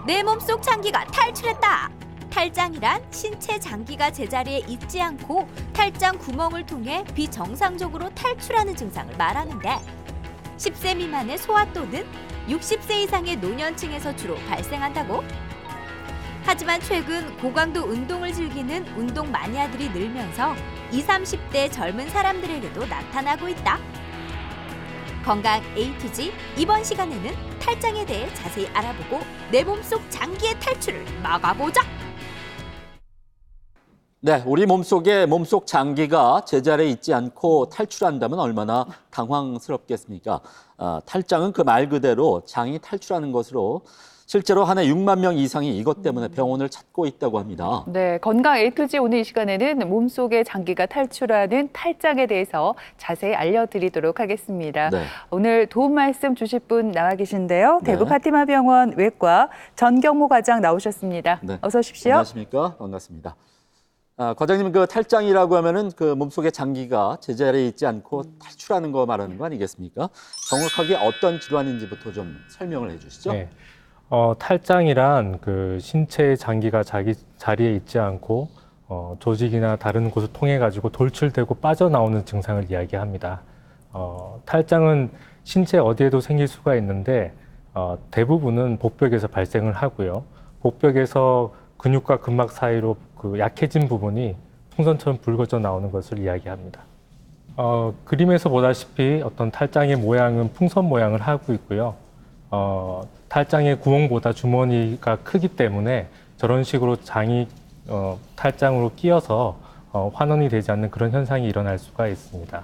내 몸속 장기가 탈출했다. 탈장이란 신체 장기가 제자리에 있지 않고 탈장 구멍을 통해 비정상적으로 탈출하는 증상을 말하는데 10세 미만의 소아 또는 60세 이상의 노년층에서 주로 발생한다고? 하지만 최근 고강도 운동을 즐기는 운동 마니아들이 늘면서 20, 30대 젊은 사람들에게도 나타나고 있다. 건강 A2G 이번 시간에는 탈장에 대해 자세히 알아보고 내 몸속 장기의 탈출을 막아보자. 네, 우리 몸속 장기가 제자리에 있지 않고 탈출한다면 얼마나 당황스럽겠습니까? 탈장은 그 말 그대로 장이 탈출하는 것으로 실제로 한 해 6만 명 이상이 이것 때문에 병원을 찾고 있다고 합니다. 네, 건강 A2G 오늘 이 시간에는 몸속의 장기가 탈출하는 탈장에 대해서 자세히 알려드리도록 하겠습니다. 네. 오늘 도움 말씀 주실 분 나와 계신데요. 네. 대구 파티마병원 외과 전경모 과장 나오셨습니다. 네. 어서 오십시오. 안녕하십니까? 반갑습니다. 과장님, 그 탈장이라고 하면은 그 몸속의 장기가 제자리에 있지 않고 탈출하는 거 말하는 거 아니겠습니까? 정확하게 어떤 질환인지부터 좀 설명을 해주시죠. 네. 탈장이란 그 신체의 장기가 자기 자리에 있지 않고 조직이나 다른 곳을 통해 가지고 돌출되고 빠져나오는 증상을 이야기합니다. 탈장은 신체 어디에도 생길 수가 있는데 대부분은 복벽에서 발생을 하고요. 복벽에서 근육과 근막 사이로 그 약해진 부분이 풍선처럼 붉어져 나오는 것을 이야기합니다. 그림에서 보다시피 어떤 탈장의 모양은 풍선 모양을 하고 있고요. 탈장의 구멍보다 주머니가 크기 때문에 저런 식으로 장이 탈장으로 끼어서 환원이 되지 않는 그런 현상이 일어날 수가 있습니다.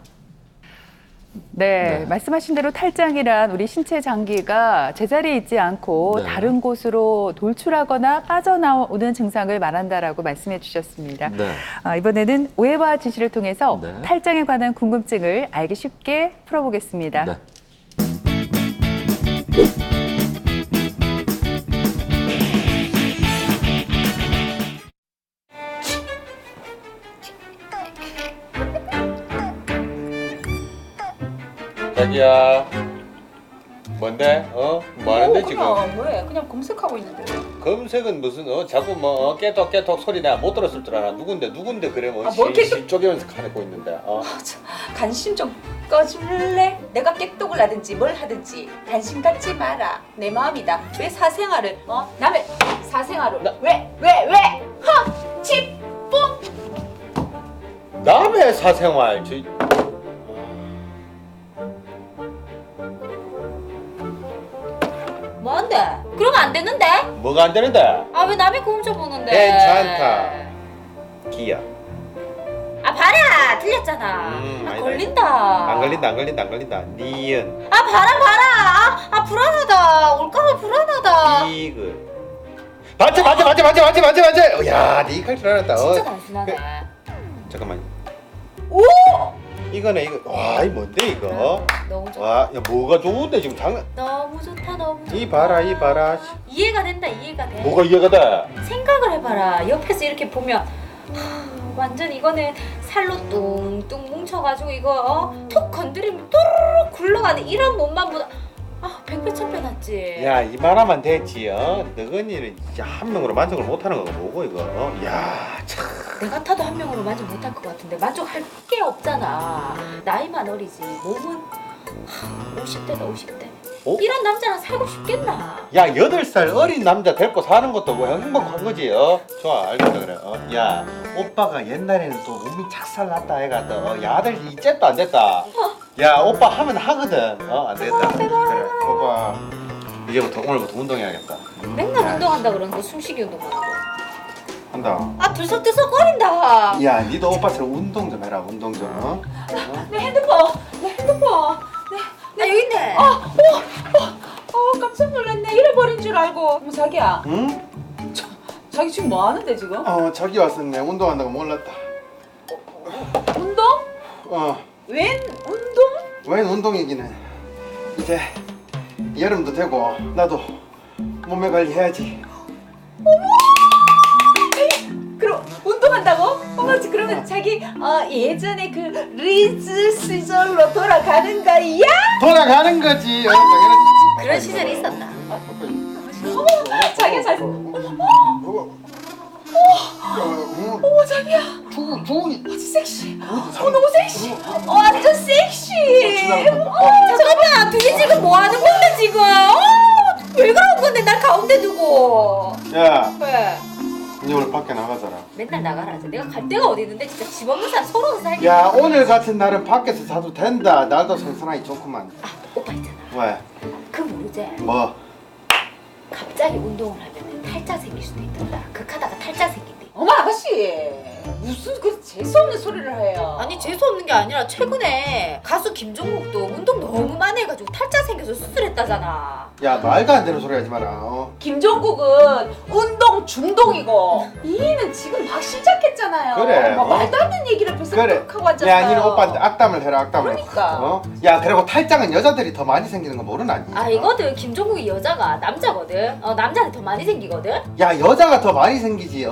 네, 말씀하신 대로 탈장이란 우리 신체 장기가 제자리에 있지 않고 네. 다른 곳으로 돌출하거나 빠져나오는 증상을 말한다라고 말씀해 주셨습니다. 네. 이번에는 오해와 지시를 통해서 네. 탈장에 관한 궁금증을 알기 쉽게 풀어보겠습니다. 네. 자기야, 뭔데? 뭐 하는데 지금? 뭐해? 그냥 검색하고 있는데. 검색은 무슨 자꾸 깨톡 소리 내가 못 들었을 줄 알아. 누군데 그래 뭐 뭘 깨톡- 실쪽이면서 가내고 있는데. 관심 좀 꺼줄래? 내가 깨똑을 하든지 뭘 하든지 관심 갖지 마라. 내 마음이다. 왜 사생활을 남의 사생활을 왜? 칩 뽕. 남의 사생활 뭔데? 그러면 안 되는데? 뭐가 안 되는데? 아, 왜 남의 거 훔쳐보는데? 괜찮다. 기야. 아, 봐라! 틀렸잖아. 아니다. 걸린다. 안 걸린다. 니은 아, 봐라! 아, 불안하다. 올까봐 불안하다. 이글. 맞지. 야, 니갈 줄 알았다. 진짜 단순하네. 잠깐만. 오! 이거네 이거. 와, 이 뭔데 이거? 너무 좋다. 와, 야 뭐가 좋은데 지금 장난. 너무 좋다. 이 봐라. 이해가 된다. 이해가 돼. 뭐가 이해가 돼? 생각을 해봐라. 옆에서 이렇게 보면 완전 이거는 살로 뚱뚱 뭉쳐가지고 이거 톡 건드리면 또르르 굴러가는 이런 몸만 보다 100배 1000배 낫지. 야, 이만하면 됐지. 너희는 한 명으로 만족을 못하는 거가 뭐고 이거? 야, 참. 내 같아도 한 명으로 만족 못할 것 같은데 만족할 게 없잖아. 나이만 어리지 몸은 50대다 50대. 어? 이런 남자랑 살고 싶겠나? 야, 8살 어린 남자 데리고 사는 것도 뭐 행복한 거지. 좋아, 알겠다 그래. 야, 오빠가 옛날에는 또 몸이 착살났다 해가 또 야, 아들 이제도 안 됐다. 야, 오빠 하면 하거든. 안 되겠다. 그래, 오빠 이제부터 오늘부터 운동해야겠다. 맨날 운동한다 그러는 거 숨쉬기 운동만 하고. 한다. 들썩들썩거린다. 야, 니도 오빠처럼 운동 좀 해라. 운동 좀. 내 핸드폰. 여기 있네. 깜짝 놀랐네. 잃어버린 줄 알고. 그럼 자기야. 응? 자기 지금 뭐 하는데 지금? 자기 왔었네. 운동한다고 몰랐다. 운동? 웬 운동? 웬 운동이기는. 이제 여름도 되고 나도 몸매 관리해야지. 그럼 운동한다고? 그러면 자기 예전에 그 리즈 시절로 돌아가는 거야? 돌아가는 거지. 당연하지. 그런 시절이 있었나? 자기야 잘. 어머 자기야. 아주 섹시. 너무 섹시. 완전 섹시. 잠깐만, 둘이 지금 뭐 하는 건데 지금? 왜 그런 건데 날 가운데 두고? 야, 왜? 니 오늘 밖에 나가잖아. 맨날 나가라지. 내가 갈 데가 어디 있는데 진짜 집 없는 사람 서러워서 살게. 야, 오늘 같은 날은 밖에서 자도 된다. 날도 선선하기 좋구만. 오빠 있잖아. 왜? 그 모르지? 뭐? 갑자기 운동을 하면 탈자 생길 수도 있단다. 극하다가 탈자 생긴대. 어머 아가씨, 무슨 그 재수없는 소리를 해요? 아니 재수없는 게 아니라 최근에 가수 김종국도 운동 너무 많이 해가지고 탈자 생겨서 수술했다잖아. 야, 말도 안 되는 소리 하지 마라. 김종국은 운동 중독이고 이는 지금 막 시작했잖아요. 그래, 뭐 말도 안 되는 얘기를 벌써 그래. 하고 앉았어요. 야, 니는 오빠한테 악담을 해라, 악담을. 그러니까. 야, 그리고 탈장은 여자들이 더 많이 생기는 거 모르나? 아 이거든, 김종국이 여자가 남자거든. 남자는 더 많이 생기거든. 야, 여자가 더 많이 생기지.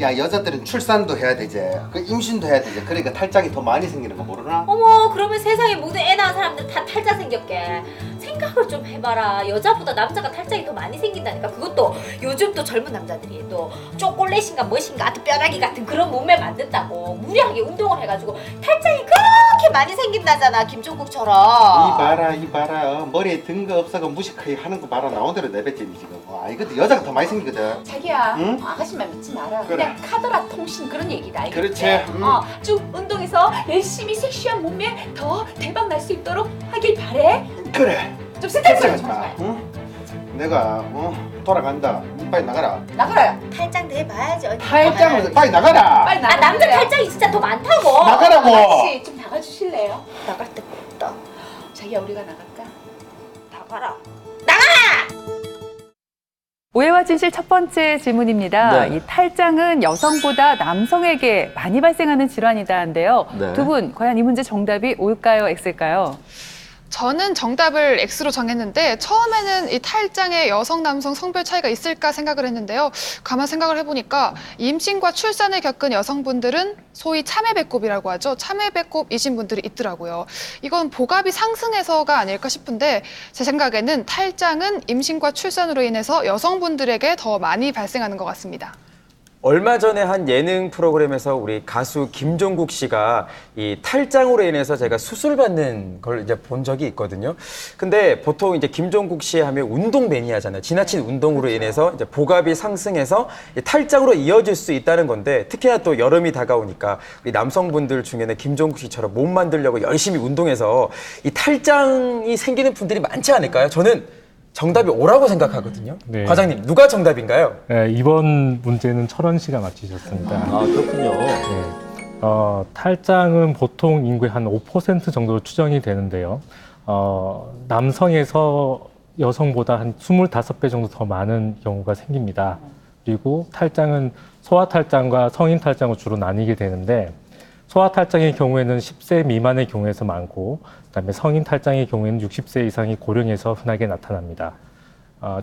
야, 여자들은 출산도 해야 되지. 그 임신도 해야 되지. 그러니까 탈장이 더 많이 생기는 거 모르나? 어머, 그러면 세상에 모든 애 낳은 사람들 다 탈자 생겼게. 생각을 좀 해봐라. 여자보다 남자가 탈장이 더 많이 생긴다니까. 그것도 요즘 또 젊은 남자들이 또 초콜릿인가 뭐신가 하여튼 뼈다귀 같은 그런 몸매 만든다고 무리하게 운동을 해가지고 탈장이 그렇게 많이 생긴다잖아, 김종국처럼. 이 봐라. 머리에 든 거 없어가 무식하게 하는 거 봐라. 나온 대로 내뱉지니 지금. 이것도 여자가 더 많이 생기거든. 자기야, 응? 아가씨만 믿지 마라. 그래. 그냥 카더라 통신 그런 얘기다. 알겠지? 그렇지. 쭉 운동해서 열심히 섹시한 몸매 더 대박 날 수 있도록 하길 바래. 그래. 좀 스트레스 걱정하지 좀 마. 하지 응? 내가 돌아간다. 빨리 나가라. 나가라. 탈장도 해봐야지. 어디 탈장을 빨리 나가라. 빨리 나가. 아, 남자 탈장이 진짜 더 많다고. 나가라고. 아가씨 좀 나가주실래요? 나갈 데가 없다. 자기야 우리가 나갈까? 나가라. 오해와 진실 첫 번째 질문입니다. 네. 이 탈장은 여성보다 남성에게 많이 발생하는 질환이다는데요. 네. 두 분 과연 이 문제 정답이 O일까요, X일까요? 저는 정답을 X로 정했는데 처음에는 이 탈장에 여성, 남성 성별 차이가 있을까 생각을 했는데요. 가만 생각을 해보니까 임신과 출산을 겪은 여성분들은 소위 참외배꼽이라고 하죠. 참외배꼽이신 분들이 있더라고요. 이건 복압이 상승해서가 아닐까 싶은데 제 생각에는 탈장은 임신과 출산으로 인해서 여성분들에게 더 많이 발생하는 것 같습니다. 얼마 전에 한 예능 프로그램에서 우리 가수 김종국 씨가 이 탈장으로 인해서 제가 수술받는 걸 이제 본 적이 있거든요. 근데 보통 이제 김종국 씨 하면 운동 매니아잖아요. 지나친 운동으로 인해서 이제 복압이 상승해서 탈장으로 이어질 수 있다는 건데 특히나 또 여름이 다가오니까 우리 남성분들 중에는 김종국 씨처럼 몸 만들려고 열심히 운동해서 이 탈장이 생기는 분들이 많지 않을까요? 저는 정답이 O라고 생각하거든요. 네. 과장님, 누가 정답인가요? 네, 이번 문제는 철원 씨가 맞히셨습니다. 그렇군요. 네. 탈장은 보통 인구의 한 5% 정도로 추정이 되는데요. 남성에서 여성보다 한 25배 정도 더 많은 경우가 생깁니다. 그리고 탈장은 소아탈장과 성인탈장으로 주로 나뉘게 되는데 소아탈장의 경우에는 10세 미만의 경우에서 많고 그다음에 성인탈장의 경우에는 60세 이상의 고령에서 흔하게 나타납니다.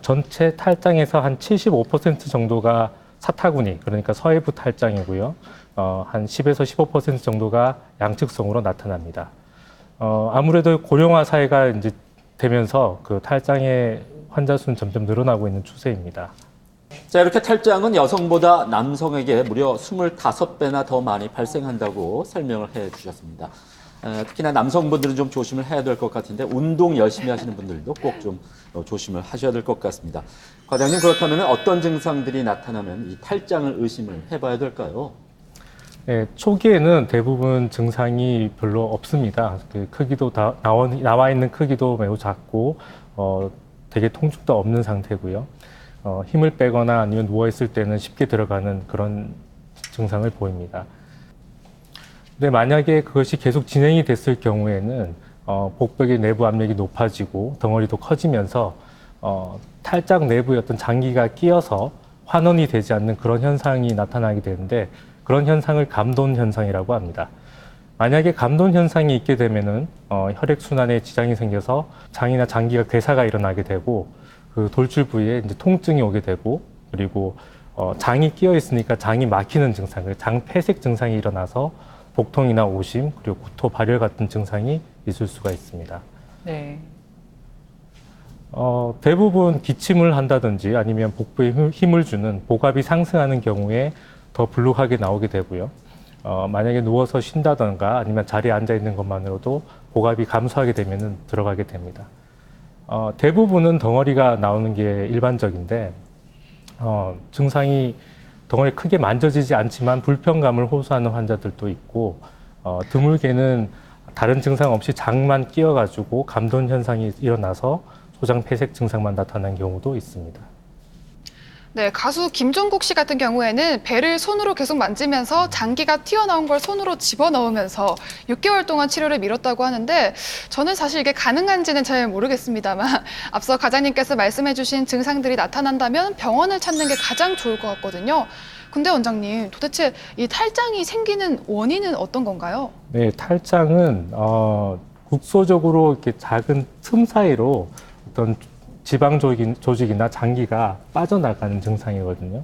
전체 탈장에서 한 75% 정도가 사타구니, 그러니까 서해부 탈장이고요. 한 10에서 15% 정도가 양측성으로 나타납니다. 아무래도 고령화 사회가 이제 되면서 그 탈장의 환자 수는 점점 늘어나고 있는 추세입니다. 자, 이렇게 탈장은 여성보다 남성에게 무려 25배나 더 많이 발생한다고 설명을 해 주셨습니다. 특히나 남성분들은 좀 조심을 해야 될 것 같은데 운동 열심히 하시는 분들도 꼭 좀 조심을 하셔야 될 것 같습니다. 과장님, 그렇다면 어떤 증상들이 나타나면 이 탈장을 의심을 해봐야 될까요? 네, 초기에는 대부분 증상이 별로 없습니다. 그 크기도 나와 있는 크기도 매우 작고 되게 통증도 없는 상태고요. 힘을 빼거나 아니면 누워있을 때는 쉽게 들어가는 그런 증상을 보입니다. 근데 만약에 그것이 계속 진행이 됐을 경우에는 복벽의 내부 압력이 높아지고 덩어리도 커지면서 탈장 내부에 어떤 장기가 끼어서 환원이 되지 않는 그런 현상이 나타나게 되는데 그런 현상을 감돈 현상이라고 합니다. 만약에 감돈 현상이 있게 되면은 혈액순환에 지장이 생겨서 장이나 장기가 괴사가 일어나게 되고 그 돌출 부위에 이제 통증이 오게 되고 그리고 장이 끼어 있으니까 장이 막히는 증상, 장 폐색 증상이 일어나서 복통이나 오심 그리고 구토, 발열 같은 증상이 있을 수가 있습니다. 네. 대부분 기침을 한다든지 아니면 복부에 힘을 주는 복압이 상승하는 경우에 더 불룩하게 나오게 되고요. 만약에 누워서 쉰다던가 아니면 자리에 앉아 있는 것만으로도 복압이 감소하게 되면 들어가게 됩니다. 대부분은 덩어리가 나오는 게 일반적인데 증상이 덩어리 크게 만져지지 않지만 불편감을 호소하는 환자들도 있고 드물게는 다른 증상 없이 장만 끼어가지고 감돈 현상이 일어나서 소장 폐색 증상만 나타난 경우도 있습니다. 네, 가수 김종국 씨 같은 경우에는 배를 손으로 계속 만지면서 장기가 튀어나온 걸 손으로 집어넣으면서 6개월 동안 치료를 미뤘다고 하는데 저는 사실 이게 가능한지는 잘 모르겠습니다만 앞서 과장님께서 말씀해주신 증상들이 나타난다면 병원을 찾는 게 가장 좋을 것 같거든요. 근데 원장님, 도대체 이 탈장이 생기는 원인은 어떤 건가요? 네, 탈장은 국소적으로 이렇게 작은 틈 사이로 어떤 지방 조직이나 장기가 빠져나가는 증상이거든요.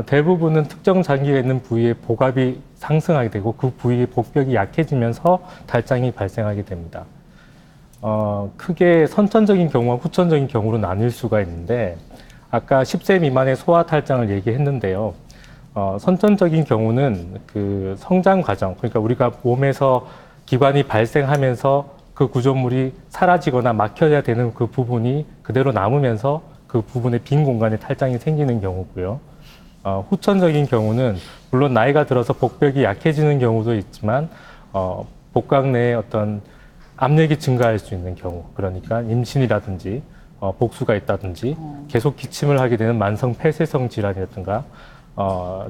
대부분은 특정 장기가 있는 부위에 복압이 상승하게 되고 그 부위의 복벽이 약해지면서 탈장이 발생하게 됩니다. 크게 선천적인 경우와 후천적인 경우로 나뉠 수가 있는데 아까 10세 미만의 소아 탈장을 얘기했는데요. 선천적인 경우는 그 성장 과정, 그러니까 우리가 몸에서 기관이 발생하면서 그 구조물이 사라지거나 막혀야 되는 그 부분이 그대로 남으면서 그 부분에 빈 공간에 탈장이 생기는 경우고요. 후천적인 경우는 물론 나이가 들어서 복벽이 약해지는 경우도 있지만 복각 내에 어떤 압력이 증가할 수 있는 경우, 그러니까 임신이라든지 복수가 있다든지 계속 기침을 하게 되는 만성 폐쇄성 질환이라든가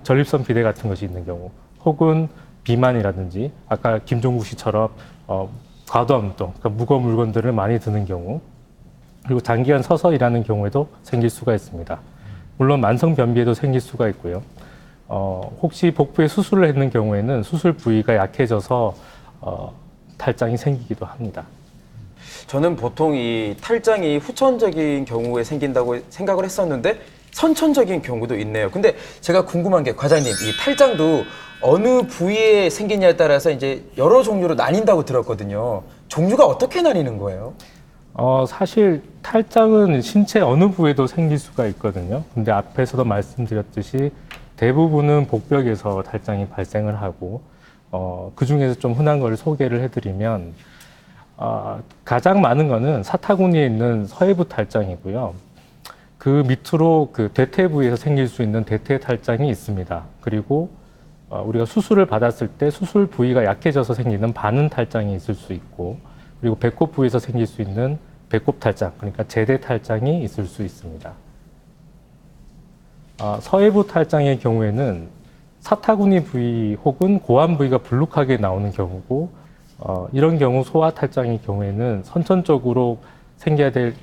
전립선 비대 같은 것이 있는 경우, 혹은 비만이라든지 아까 김종국 씨처럼 과도한 운동, 그러니까 무거운 물건들을 많이 드는 경우, 그리고 장기간 서서 일하는 경우에도 생길 수가 있습니다. 물론 만성 변비에도 생길 수가 있고요. 혹시 복부에 수술을 했는 경우에는 수술 부위가 약해져서 탈장이 생기기도 합니다. 저는 보통 이 탈장이 후천적인 경우에 생긴다고 생각을 했었는데 선천적인 경우도 있네요. 근데 제가 궁금한 게 과장님, 이 탈장도 어느 부위에 생기냐에 따라서 이제 여러 종류로 나뉜다고 들었거든요. 종류가 어떻게 나뉘는 거예요? 사실 탈장은 신체 어느 부위에도 생길 수가 있거든요. 근데 앞에서도 말씀드렸듯이 대부분은 복벽에서 탈장이 발생을 하고 그 중에서 좀 흔한 걸 소개를 해드리면 가장 많은 거는 사타구니에 있는 서해부 탈장이고요. 그 밑으로 그 대퇴 부위에서 생길 수 있는 대퇴 탈장이 있습니다. 그리고 우리가 수술을 받았을 때 수술 부위가 약해져서 생기는 반은 탈장이 있을 수 있고, 그리고 배꼽 부위에서 생길 수 있는 배꼽 탈장, 그러니까 제대 탈장이 있을 수 있습니다. 서해부 탈장의 경우에는 사타구니 부위 혹은 고환 부위가 불룩하게 나오는 경우고, 이런 경우 소아 탈장의 경우에는 선천적으로 생겨야 될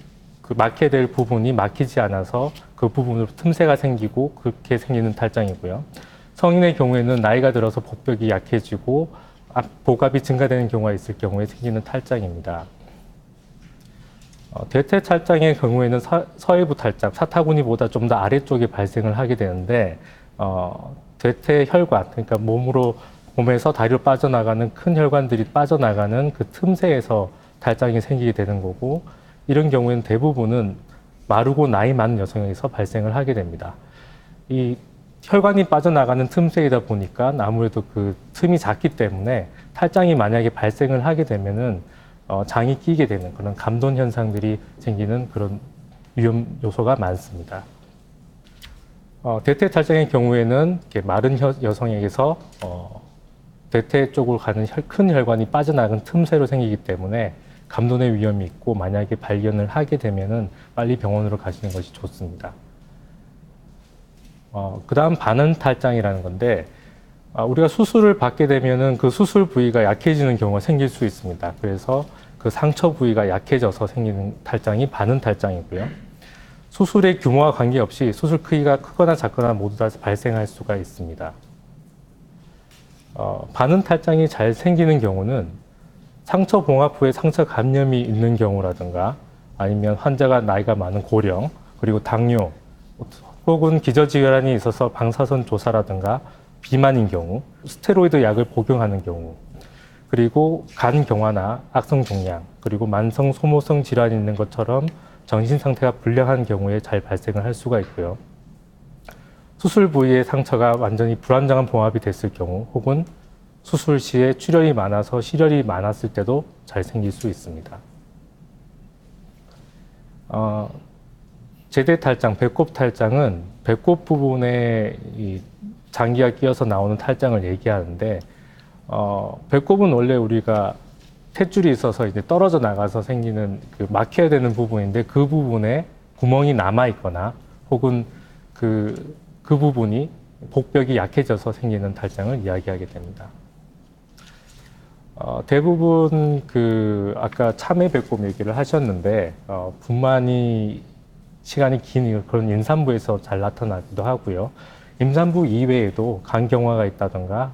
그 막혀야 될 부분이 막히지 않아서 그 부분으로 틈새가 생기고 그렇게 생기는 탈장이고요. 성인의 경우에는 나이가 들어서 복벽이 약해지고 복압이 증가되는 경우가 있을 경우에 생기는 탈장입니다. 대퇴 탈장의 경우에는 서해부 탈장, 사타구니보다 좀 더 아래쪽에 발생을 하게 되는데 대퇴 혈관, 그러니까 몸에서 다리로 빠져나가는 큰 혈관들이 빠져나가는 그 틈새에서 탈장이 생기게 되는 거고, 이런 경우에는 대부분은 마르고 나이 많은 여성에서 발생을 하게 됩니다. 이 혈관이 빠져나가는 틈새이다 보니까 아무래도 그 틈이 작기 때문에 탈장이 만약에 발생을 하게 되면은 장이 끼게 되는 그런 감돈 현상들이 생기는 그런 위험 요소가 많습니다. 대퇴 탈장의 경우에는 이렇게 마른 여성에게서 대퇴 쪽으로 가는 큰 혈관이 빠져나간 틈새로 생기기 때문에 감돈의 위험이 있고, 만약에 발견을 하게 되면은 빨리 병원으로 가시는 것이 좋습니다. 그다음 반은 탈장이라는 건데, 우리가 수술을 받게 되면은 그 수술 부위가 약해지는 경우가 생길 수 있습니다. 그래서 그 상처 부위가 약해져서 생기는 탈장이 반은 탈장이고요. 수술의 규모와 관계없이 수술 크기가 크거나 작거나 모두 다 발생할 수가 있습니다. 반은 탈장이 잘 생기는 경우는 상처 봉합 후에 상처 감염이 있는 경우라든가, 아니면 환자가 나이가 많은 고령, 그리고 당뇨, 혹은 기저질환이 있어서 방사선 조사라든가 비만인 경우, 스테로이드 약을 복용하는 경우, 그리고 간 경화나 악성 종양, 그리고 만성 소모성 질환이 있는 것처럼 정신 상태가 불량한 경우에 잘 발생을 할 수가 있고요. 수술 부위의 상처가 완전히 불안정한 봉합이 됐을 경우 혹은 수술 시에 출혈이 많아서 실혈이 많았을 때도 잘 생길 수 있습니다. 제대 탈장, 배꼽 탈장은 배꼽 부분에 이 장기가 끼어서 나오는 탈장을 얘기하는데 배꼽은 원래 우리가 탯줄이 있어서 이제 떨어져 나가서 생기는 그 막혀야 되는 부분인데 그 부분에 구멍이 남아 있거나 혹은 그 부분이 복벽이 약해져서 생기는 탈장을 이야기하게 됩니다. 대부분 아까 참외 배꼽 얘기를 하셨는데 분만이 시간이 긴 그런 임산부에서 잘 나타나기도 하고요. 임산부 이외에도 간경화가 있다던가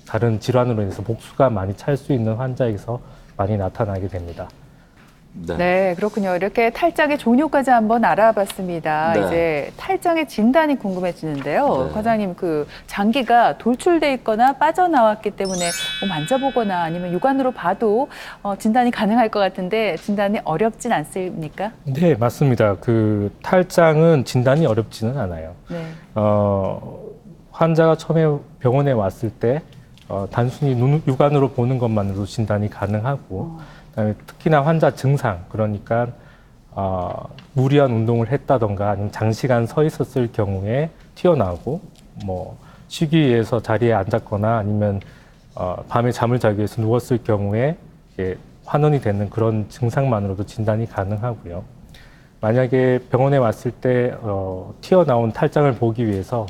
다른 질환으로 인해서 목수가 많이 찰 수 있는 환자에서 많이 나타나게 됩니다. 네, 그렇군요. 이렇게 탈장의 종류까지 한번 알아봤습니다. 네. 이제 탈장의 진단이 궁금해지는데요. 네. 과장님, 그 장기가 돌출돼 있거나 빠져나왔기 때문에 뭐 만져보거나 아니면 육안으로 봐도 진단이 가능할 것 같은데 진단이 어렵진 않습니까? 네, 맞습니다. 그 탈장은 진단이 어렵지는 않아요. 네. 환자가 처음에 병원에 왔을 때 단순히 육안으로 보는 것만으로도 진단이 가능하고 그다음에 특히나 환자 증상, 그러니까 무리한 운동을 했다던가 아니면 장시간 서 있었을 경우에 튀어나오고 뭐 쉬기 위해서 자리에 앉았거나 아니면 밤에 잠을 자기 위해서 누웠을 경우에 환원이 되는 그런 증상만으로도 진단이 가능하고요. 만약에 병원에 왔을 때 튀어나온 탈장을 보기 위해서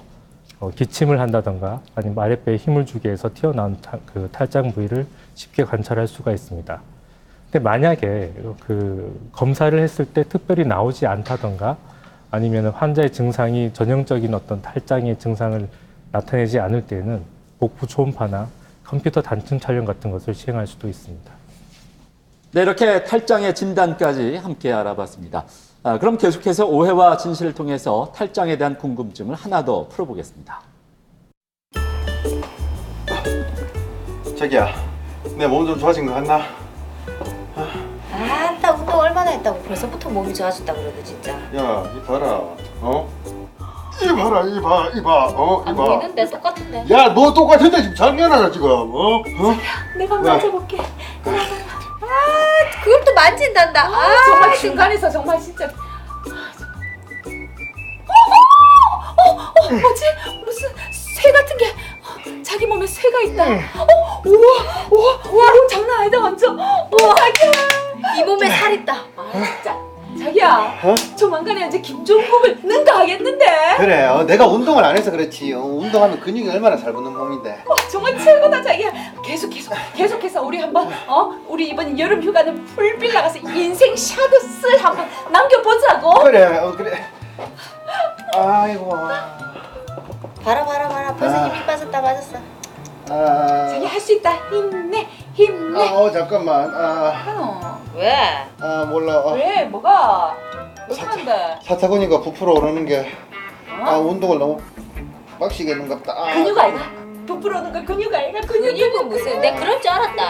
기침을 한다던가 아니면 아랫배에 힘을 주기 위해서 튀어나온 그 탈장 부위를 쉽게 관찰할 수가 있습니다. 근데 만약에 그 검사를 했을 때 특별히 나오지 않다던가 아니면 환자의 증상이 전형적인 어떤 탈장의 증상을 나타내지 않을 때는 복부 초음파나 컴퓨터 단층 촬영 같은 것을 시행할 수도 있습니다. 네, 이렇게 탈장의 진단까지 함께 알아봤습니다. 그럼 계속해서 오해와 진실을 통해서 탈장에 대한 궁금증을 하나 더 풀어보겠습니다. 자기야, 내 몸 좀 좋아진 거 같나? 아따 운동 얼마나 했다고 벌써부터 몸이 좋아졌다 그러고 진짜. 야, 이 봐라, 이 봐라, 이 봐. 보이는데 똑같은데. 야, 너 똑같은데 지금 장난하나 지금, 내가 왜? 만져볼게. 그걸 또 만진단다. 정말 중간에서 정말 진짜. 뭐지? 무슨 새 같은 게 자기 몸에 새가 있다. 우와, 장난 아니다 완전. 자기야, 이 몸에 살 있다. 진짜. 자기야, 조만간에 이제 김종국을 능가하겠는데. 그래, 내가 운동을 안 해서 그렇지. 운동하면 근육이 얼마나 잘 붙는 몸인데. 정말 최고다 자기야. 계속해서 우리 한번 우리 이번 여름 휴가는 풀빌 나가서 인생 샤도스 한번 남겨보자고. 그래, 그래. 아이고. 봐라. 벌써 힘이 빠졌어. 자기 할 수 있다. 힘내. 잠깐만. 왜? 몰라. 왜? 뭐가? 못한데. 사타구니가 부풀어 오르는 게 운동을 너무 빡시겠는 것 같다. 근육 아이가? 부풀어 오는 거 근육 아이가? 근육은 무슨? 내가 그럴 줄 알았다.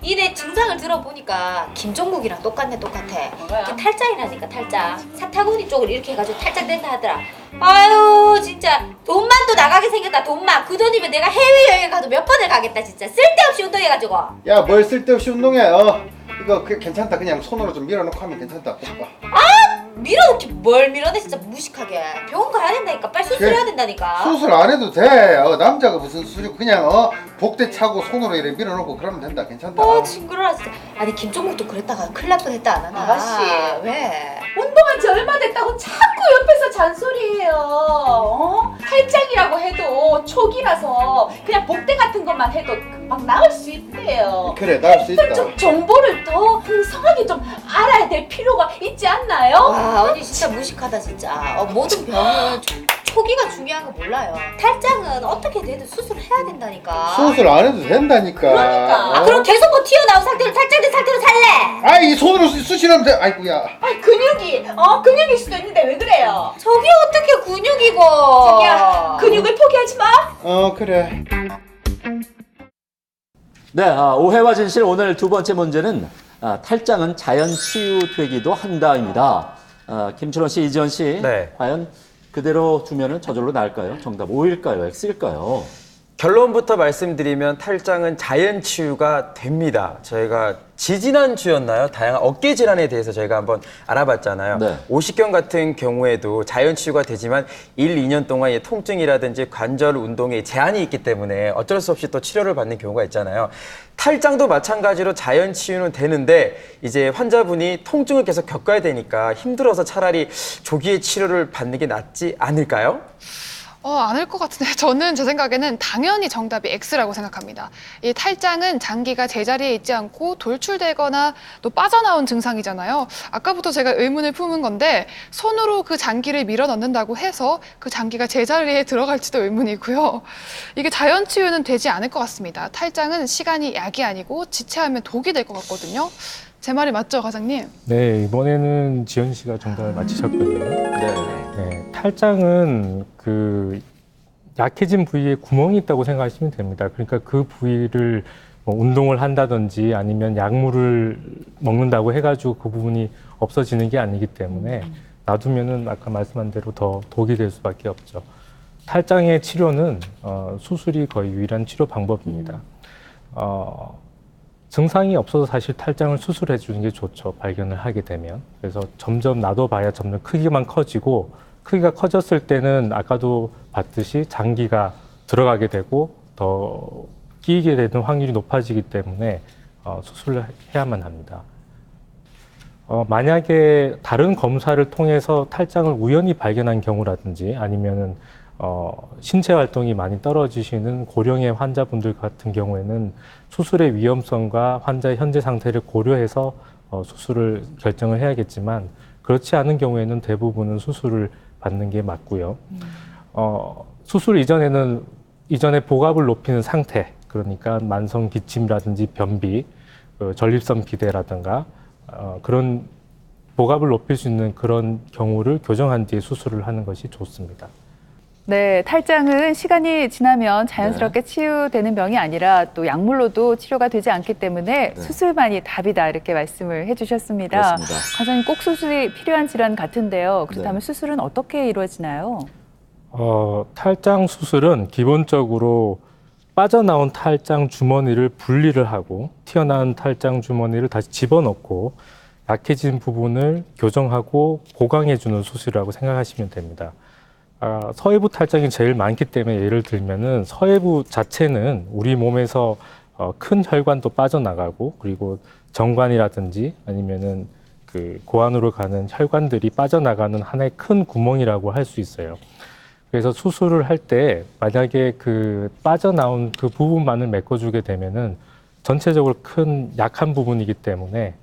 이 내 증상을 들어보니까 김종국이랑 똑같아. 뭐가요? 이게 탈장이라니까 탈장. 사타구니 쪽을 이렇게 해가지고 탈장된다 하더라. 아유 진짜 돈만 또 나가게 생겼다. 돈만. 그 돈이면 내가 해외여행 가도 몇 번을 가겠다 진짜. 쓸데없이 운동해가지고. 야, 뭘 쓸데없이 운동해. 이거 괜찮다. 그냥 손으로 좀 밀어놓고 하면 괜찮다. 밀어놓기 뭘 밀어내 진짜 무식하게. 병원 가야 된다니까. 빨리 수술해야 된다니까. 수술 안 해도 돼. 남자가 무슨 수술이고 그냥 복대 차고 손으로 이렇게 밀어놓고 그러면 된다. 괜찮다. 징그러라 진짜. 아니 김종국도 그랬다가 큰일 날 뻔했다 안 하나. 아가씨. 왜? 운동한 지 얼마 됐다고 자꾸 옆에서 잔소리해요. 탈장이라고 해도 초기라서 그냥 복대 같은 것만 해도 금방 나을 수 있대요. 그래, 나을 수 있다. 좀 정보를 더 풍성하게 좀 알아야 될 필요가 있지 않나요? 와 언니 진짜 무식하다 진짜. 모든 병은 초기가 중요한 거 몰라요. 탈장은 어떻게 되든 수술해야 된다니까. 수술 안 해도 된다니까. 그러니까. 그럼 계속 뭐 튀어나온 상태로 탈장된 상태로 살래? 이 손으로 수시하면 돼. 아이고야. 근육일 수도 있는데 왜 그래요? 저게 어떻게 근육이고. 자기야, 근육을 포기하지 마. 그래. 네, 오해와 진실 오늘 두 번째 문제는 탈장은 자연 치유되기도 한다입니다. 김철원 씨, 이지원 씨, 네. 과연 그대로 두면은 저절로 나을까요? 정답 O일까요? X일까요? 결론부터 말씀드리면 탈장은 자연 치유가 됩니다. 저희가 지지난주였나요? 다양한 어깨 질환에 대해서 저희가 한번 알아봤잖아요. 네. 오십견 같은 경우에도 자연 치유가 되지만 1, 2년 동안 이 통증이라든지 관절 운동에 제한이 있기 때문에 어쩔 수 없이 또 치료를 받는 경우가 있잖아요. 탈장도 마찬가지로 자연 치유는 되는데 이제 환자분이 통증을 계속 겪어야 되니까 힘들어서 차라리 조기에 치료를 받는 게 낫지 않을까요? 아닐 것 같은데 저는 제 생각에는 당연히 정답이 X라고 생각합니다. 이 탈장은 장기가 제자리에 있지 않고 돌출되거나 또 빠져나온 증상이잖아요. 아까부터 제가 의문을 품은 건데 손으로 그 장기를 밀어 넣는다고 해서 그 장기가 제자리에 들어갈지도 의문이고요. 이게 자연 치유는 되지 않을 것 같습니다. 탈장은 시간이 약이 아니고 지체하면 독이 될 것 같거든요. 제 말이 맞죠, 과장님? 네, 이번에는 지연 씨가 정답을 맞히셨거든요. 네, 탈장은 그 약해진 부위에 구멍이 있다고 생각하시면 됩니다. 그러니까 그 부위를 뭐 운동을 한다든지 아니면 약물을 먹는다고 해가지고 그 부분이 없어지는 게 아니기 때문에 놔두면은 아까 말씀한 대로 더 독이 될 수밖에 없죠. 탈장의 치료는 수술이 거의 유일한 치료 방법입니다. 증상이 없어서 사실 탈장을 수술해 주는 게 좋죠. 발견을 하게 되면. 그래서 점점 놔둬봐야 점점 크기만 커지고 크기가 커졌을 때는 아까도 봤듯이 장기가 들어가게 되고 더 끼게 되는 확률이 높아지기 때문에 수술을 해야만 합니다. 만약에 다른 검사를 통해서 탈장을 우연히 발견한 경우라든지 아니면은 신체 활동이 많이 떨어지시는 고령의 환자분들 같은 경우에는 수술의 위험성과 환자의 현재 상태를 고려해서 수술을 결정을 해야겠지만 그렇지 않은 경우에는 대부분은 수술을 받는 게 맞고요. 수술 이전에 복압을 높이는 상태, 그러니까 만성 기침이라든지 변비, 전립선 비대라든가 그런 복압을 높일 수 있는 그런 경우를 교정한 뒤에 수술을 하는 것이 좋습니다. 네, 탈장은 시간이 지나면 자연스럽게 치유되는 병이 아니라 또 약물로도 치료가 되지 않기 때문에 수술만이 답이다 이렇게 말씀을 해주셨습니다. 그렇습니다. 과장님 꼭 수술이 필요한 질환 같은데요. 그렇다면 수술은 어떻게 이루어지나요? 탈장 수술은 기본적으로 빠져나온 탈장 주머니를 분리를 하고 튀어나온 탈장 주머니를 다시 집어넣고 약해진 부분을 교정하고 보강해주는 수술이라고 생각하시면 됩니다. 서해부 탈장이 제일 많기 때문에 예를 들면은 서해부 자체는 우리 몸에서 큰 혈관도 빠져나가고 그리고 정관이라든지 아니면은 그 고안으로 가는 혈관들이 빠져나가는 하나의 큰 구멍이라고 할 수 있어요. 그래서 수술을 할 때 만약에 그 빠져나온 그 부분만을 메꿔주게 되면은 전체적으로 큰 약한 부분이기 때문에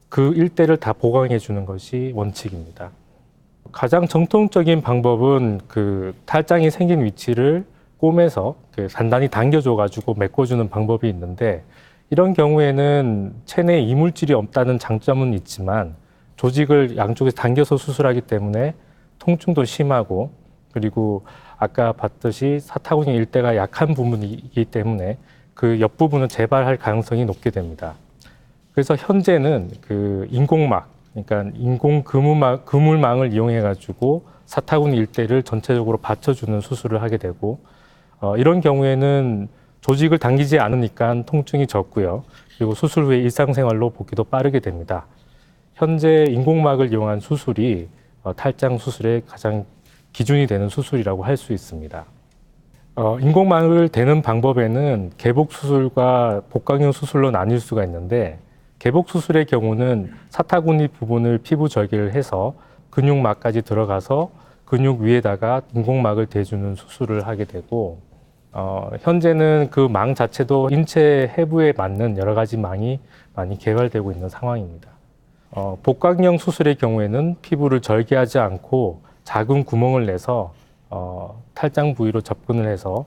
그 일대를 다 보강해 주는 것이 원칙입니다. 가장 정통적인 방법은 그 탈장이 생긴 위치를 꿰매서 단단히 당겨줘가지고 메꿔주는 방법이 있는데 이런 경우에는 체내에 이물질이 없다는 장점은 있지만 조직을 양쪽에서 당겨서 수술하기 때문에 통증도 심하고 그리고 아까 봤듯이 사타구니 일대가 약한 부분이기 때문에 그 옆부분은 재발할 가능성이 높게 됩니다. 그래서 현재는 그 인공막, 그러니까 인공 그물망을 이용해가지고 사타구니 일대를 전체적으로 받쳐주는 수술을 하게 되고 이런 경우에는 조직을 당기지 않으니까 통증이 적고요. 그리고 수술 후에 일상생활로 복귀도 빠르게 됩니다. 현재 인공막을 이용한 수술이 탈장 수술의 가장 기준이 되는 수술이라고 할 수 있습니다. 인공막을 대는 방법에는 개복 수술과 복강형 수술로 나뉠 수가 있는데 개복 수술의 경우는 사타구니 부분을 피부 절개를 해서 근육막까지 들어가서 근육 위에다가 인공막을 대주는 수술을 하게 되고 현재는 그 망 자체도 인체 해부에 맞는 여러 가지 망이 많이 개발되고 있는 상황입니다. 복강형 수술의 경우에는 피부를 절개하지 않고 작은 구멍을 내서 탈장 부위로 접근을 해서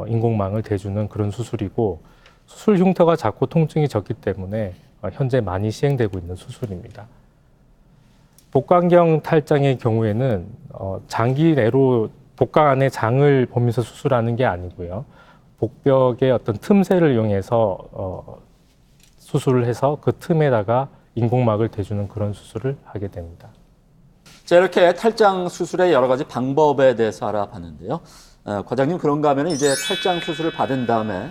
인공망을 대주는 그런 수술이고 수술 흉터가 작고 통증이 적기 때문에 현재 많이 시행되고 있는 수술입니다. 복강형 탈장의 경우에는 장기 내로 복강 안에 장을 보면서 수술하는 게 아니고요. 복벽의 어떤 틈새를 이용해서 수술을 해서 그 틈에다가 인공막을 대주는 그런 수술을 하게 됩니다. 자, 이렇게 탈장 수술의 여러 가지 방법에 대해서 알아봤는데요. 과장님, 그런가 하면 이제 탈장 수술을 받은 다음에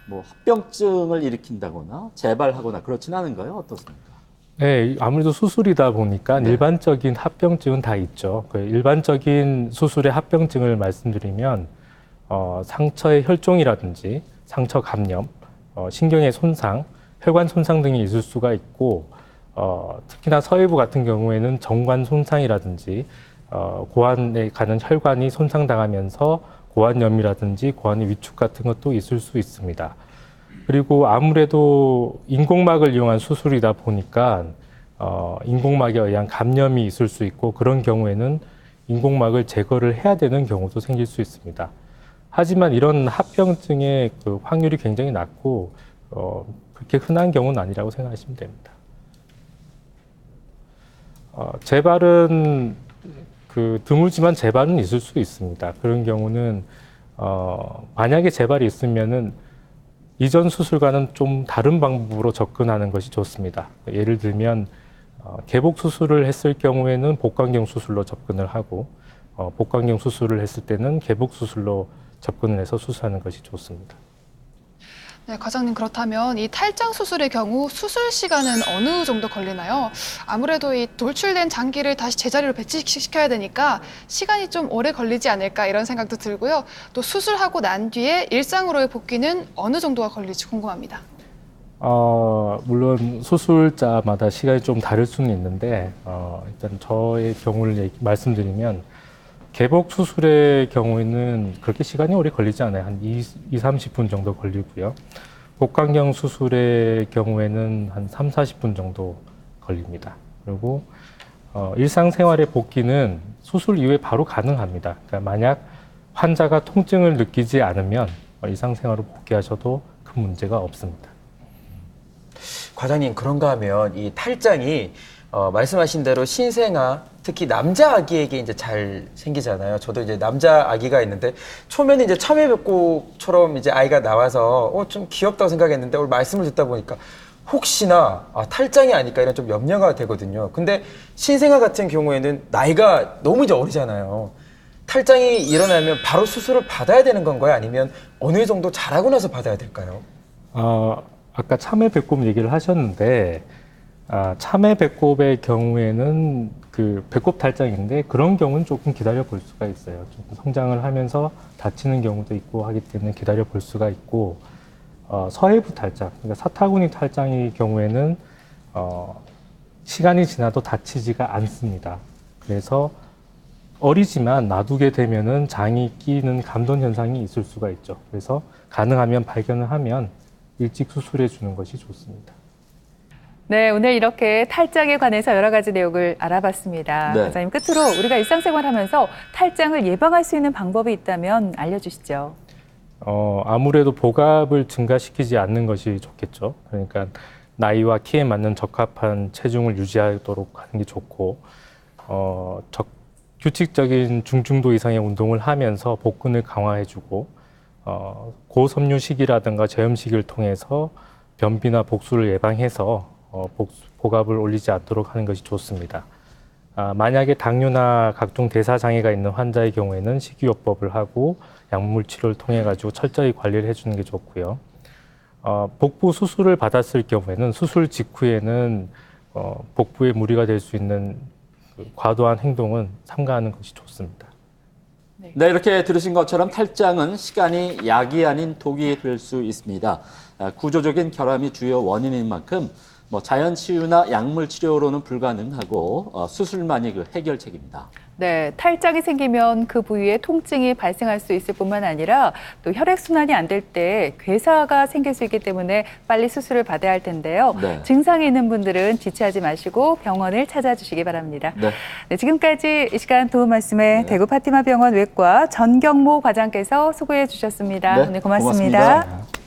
뭐 합병증을 일으킨다거나 재발하거나 그렇진 않은가요? 어떻습니까? 네, 아무래도 수술이다 보니까 네. 일반적인 합병증은 다 있죠. 그 일반적인 수술의 합병증을 말씀드리면 상처의 혈종이라든지 상처 감염, 신경의 손상, 혈관 손상 등이 있을 수가 있고 특히나 서해부 같은 경우에는 정관 손상이라든지 고환에 가는 혈관이 손상당하면서 고환염이라든지 고환의 위축 같은 것도 있을 수 있습니다. 그리고 아무래도 인공막을 이용한 수술이다 보니까 인공막에 의한 감염이 있을 수 있고 그런 경우에는 인공막을 제거를 해야 되는 경우도 생길 수 있습니다. 하지만 이런 합병증의 그 확률이 굉장히 낮고 그렇게 흔한 경우는 아니라고 생각하시면 됩니다. 재발은 드물지만 재발은 있을 수 있습니다. 그런 경우는 만약에 재발이 있으면은 이전 수술과는 좀 다른 방법으로 접근하는 것이 좋습니다. 예를 들면 개복 수술을 했을 경우에는 복강경 수술로 접근을 하고 복강경 수술을 했을 때는 개복 수술로 접근을 해서 수술하는 것이 좋습니다. 네, 과장님, 그렇다면 이 탈장 수술의 경우 수술 시간은 어느 정도 걸리나요? 아무래도 이 돌출된 장기를 다시 제자리로 배치시켜야 되니까 시간이 좀 오래 걸리지 않을까 이런 생각도 들고요. 또 수술하고 난 뒤에 일상으로의 복귀는 어느 정도가 걸릴지 궁금합니다. 물론 수술자마다 시간이 좀 다를 수는 있는데 일단 저의 경우를 말씀드리면 개복 수술의 경우에는 그렇게 시간이 오래 걸리지 않아요. 한 30분 정도 걸리고요. 복강경 수술의 경우에는 한 40분 정도 걸립니다. 그리고 일상생활의 복귀는 수술 이후에 바로 가능합니다. 그러니까 만약 환자가 통증을 느끼지 않으면 일상생활을 복귀하셔도 큰 문제가 없습니다. 과장님, 그런가 하면 이 탈장이 말씀하신 대로 신생아, 특히 남자 아기에게 이제 잘 생기잖아요. 저도 이제 남자 아기가 있는데 처음에는 이제 참외배꼽처럼 이제 아이가 나와서 좀 귀엽다고 생각했는데 오늘 말씀을 듣다 보니까 혹시나 탈장이 아닐까 이런 좀 염려가 되거든요. 근데 신생아 같은 경우에는 나이가 너무 이제 어리잖아요. 탈장이 일어나면 바로 수술을 받아야 되는 건가요? 아니면 어느 정도 자라고 나서 받아야 될까요? 아까 참외배꼽 얘기를 하셨는데 참외배꼽의 경우에는 그 배꼽 탈장인데 그런 경우는 조금 기다려 볼 수가 있어요. 조금 성장을 하면서 다치는 경우도 있고 하기 때문에 기다려 볼 수가 있고 서해부 탈장, 그러니까 사타구니 탈장의 경우에는 시간이 지나도 다치지가 않습니다. 그래서 어리지만 놔두게 되면은 장이 끼는 감돈 현상이 있을 수가 있죠. 그래서 가능하면 발견을 하면 일찍 수술해 주는 것이 좋습니다. 네, 오늘 이렇게 탈장에 관해서 여러 가지 내용을 알아봤습니다. 네. 과장님, 끝으로 우리가 일상생활하면서 탈장을 예방할 수 있는 방법이 있다면 알려주시죠. 아무래도 복압을 증가시키지 않는 것이 좋겠죠. 그러니까 나이와 키에 맞는 적합한 체중을 유지하도록 하는 게 좋고 규칙적인 중증도 이상의 운동을 하면서 복근을 강화해주고 고섬유식이라든가 저염식을 통해서 변비나 복수를 예방해서 복압을 올리지 않도록 하는 것이 좋습니다. 만약에 당뇨나 각종 대사장애가 있는 환자의 경우에는 식이요법을 하고 약물 치료를 통해 가지고 철저히 관리를 해주는 게 좋고요. 복부 수술을 받았을 경우에는 수술 직후에는 복부에 무리가 될 수 있는 과도한 행동은 삼가하는 것이 좋습니다. 네, 이렇게 들으신 것처럼 탈장은 시간이 약이 아닌 독이 될 수 있습니다. 구조적인 결함이 주요 원인인 만큼 자연 치유나 약물 치료로는 불가능하고 수술만이 그 해결책입니다. 네, 탈장이 생기면 그 부위에 통증이 발생할 수 있을 뿐만 아니라 또 혈액순환이 안 될 때 괴사가 생길 수 있기 때문에 빨리 수술을 받아야 할 텐데요. 네. 증상이 있는 분들은 지체하지 마시고 병원을 찾아주시기 바랍니다. 네. 네, 지금까지 이 시간 도움 말씀에 대구 파티마 병원 외과 전경모 과장께서 수고해 주셨습니다. 네, 오늘 고맙습니다. 고맙습니다.